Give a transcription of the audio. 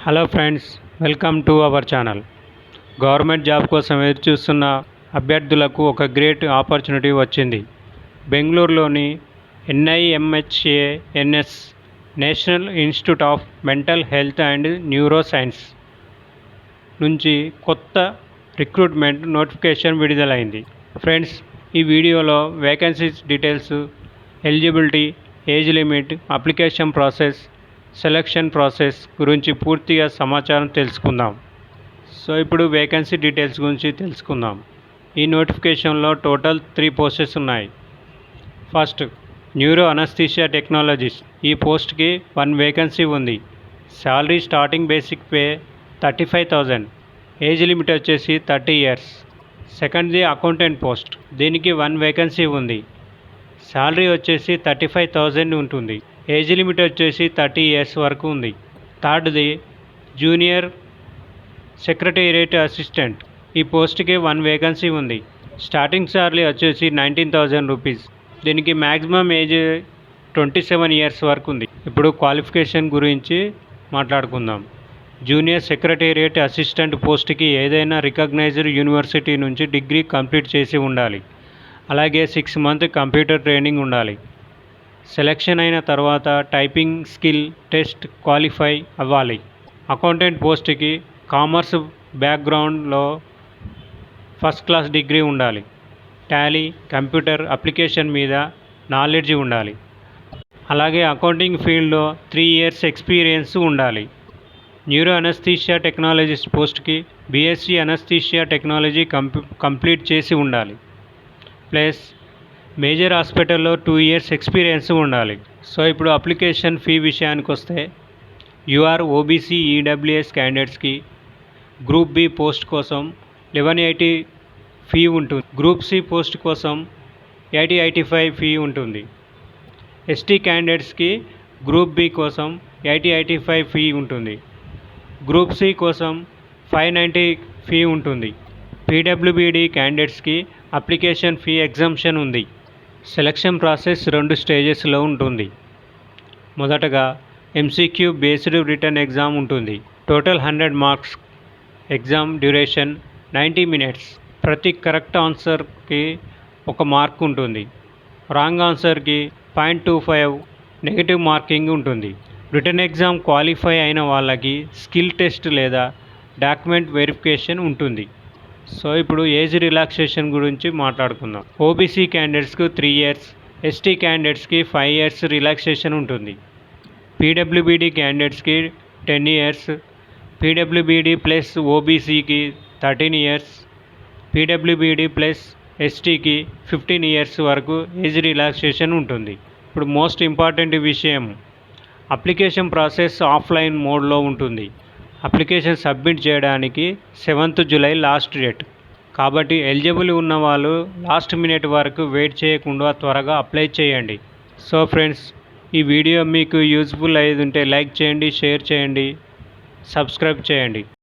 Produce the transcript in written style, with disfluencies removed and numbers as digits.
Hello friends, welcome to our channel. Government job కోసం ఎదురుచూస్తున్న అభ్యర్థులకు ఒక గ్రేట్ ఆపర్చునిటీ వచ్చింది. బెంగళూరులోని NIMHANS national institute of mental health and neuro science నుంచి కొత్త రిక్రూట్మెంట్ నోటిఫికేషన్ విడుదలైంది. ఫ్రెండ్స్, ఈ వీడియోలో vacancies details, eligibility, age limit, application process, selection process గురించి పూర్తిగా సమాచారం తెలుసుకుందాం. ఇప్పుడు వేకెన్సీ డీటెయిల్స్ గురించి తెలుసుకుందాం. ఈ నోటిఫికేషన్లో టోటల్ 3 పోస్టెస్ ఉన్నాయి. First, neuro anaesthesia technologist. ఈ పోస్ట్కి 1 వేకెన్సీ ఉంది. Salary starting basic pay 35,000. Age limit వచ్చేసి 30 years. సెకండ్ది అకౌంటెంట్ పోస్ట్. దీనికి 1 వేకెన్సీ ఉంది. శాలరీ వచ్చేసి 35,000 ఉంటుంది. ఏజ్ లిమిట్ వచ్చేసి 30 years వరకు ఉంది. థర్డ్ది జూనియర్ సెక్రటేరియట్ అసిస్టెంట్. ఈ పోస్ట్కి 1 వేకెన్సీ ఉంది. స్టార్టింగ్ శాలరీ వచ్చేసి 19,000 రూపీస్. దీనికి మ్యాక్సిమం ఏజ్ 27 years వరకు ఉంది. ఇప్పుడు క్వాలిఫికేషన్ గురించి మాట్లాడుకుందాం. జూనియర్ సెక్రటేరియట్ అసిస్టెంట్ పోస్ట్కి ఏదైనా రికగ్నైజ్డ్ యూనివర్సిటీ నుంచి డిగ్రీ కంప్లీట్ చేసి ఉండాలి. అలాగే 6 months కంప్యూటర్ ట్రైనింగ్ ఉండాలి. సెలెక్షన్ అయిన తర్వాత టైపింగ్ స్కిల్ టెస్ట్ క్వాలిఫై అవ్వాలి. అకౌంటెంట్ పోస్ట్కి కామర్స్ బ్యాక్గ్రౌండ్లో ఫస్ట్ క్లాస్ డిగ్రీ ఉండాలి. టాలీ, కంప్యూటర్ అప్లికేషన్ మీద నాలెడ్జ్ ఉండాలి. అలాగే అకౌంటింగ్ ఫీల్డ్లో 3 years ఎక్స్పీరియన్స్ ఉండాలి. న్యూరో అనస్థీషియా టెక్నాలజిస్ట్ పోస్ట్కి BSc అనస్థీషియా టెక్నాలజీ కంప్లీట్ చేసి ఉండాలి. ప్లస్ మేజర్ హాస్పిటల్లో 2 years ఎక్స్పీరియన్స్ ఉండాలి. ఇప్పుడు అప్లికేషన్ ఫీ విషయానికి వస్తే, UR OBC EWS క్యాండిడేట్స్కి గ్రూప్ B పోస్ట్ కోసం 1180 ఫీ ఉంటుంది. గ్రూప్ C పోస్ట్ కోసం 8085 ఫీ ఉంటుంది. ST క్యాండిడేట్స్కి గ్రూప్ B కోసం 8085 ఫీ ఉంటుంది. గ్రూప్ C కోసం 590 ఫీ ఉంటుంది. PWBD క్యాండిడేట్స్కి అప్లికేషన్ ఫీ ఎగ్జంప్షన్ ఉంది. సెలక్షన్ ప్రాసెస్ 2 స్టేజెస్లో ఉంటుంది. మొదటగా MCQ బేస్డ్ రిటర్న్ ఎగ్జామ్ ఉంటుంది. Total 100 marks. Exam duration 90 minutes. ప్రతి కరెక్ట్ ఆన్సర్కి 1 మార్క్ ఉంటుంది. రాంగ్ ఆన్సర్కి 0.25 నెగిటివ్ మార్కింగ్ ఉంటుంది. రిటర్న్ ఎగ్జామ్ క్వాలిఫై అయిన వాళ్ళకి స్కిల్ టెస్ట్ లేదా డాక్యుమెంట్ వెరిఫికేషన్ ఉంటుంది. ఇప్పుడు ఏజ్ రిలాక్సేషన్ గురించి మాట్లాడుకుందాం. OBC క్యాండిడేట్స్కి 3 years, ST క్యాండిడేట్స్కి 5 years రిలాక్సేషన్ ఉంటుంది. PWBD క్యాండిడేట్స్కి 10 years, PWBD ప్లస్ OBCకి 13 years, PWBD ప్లస్ STకి 15 years వరకు ఏజ్ రిలాక్సేషన్ ఉంటుంది. ఇప్పుడు మోస్ట్ ఇంపార్టెంట్ విషయం, అప్లికేషన్ ప్రాసెస్ ఆఫ్లైన్ మోడ్లో ఉంటుంది. అప్లికేషన్ సబ్మిట్ చేయడానికి 7th July లాస్ట్ డేట్. కాబట్టి ఎలిజిబుల్ ఉన్న వాళ్ళు లాస్ట్ మినిట్ వరకు వెయిట్ చేయకుండా త్వరగా అప్లై చేయండి. ఫ్రెండ్స్, ఈ వీడియో మీకు యూజ్ఫుల్ అయ్యి ఉంటే లైక్ చేయండి, షేర్ చేయండి, సబ్స్క్రైబ్ చేయండి.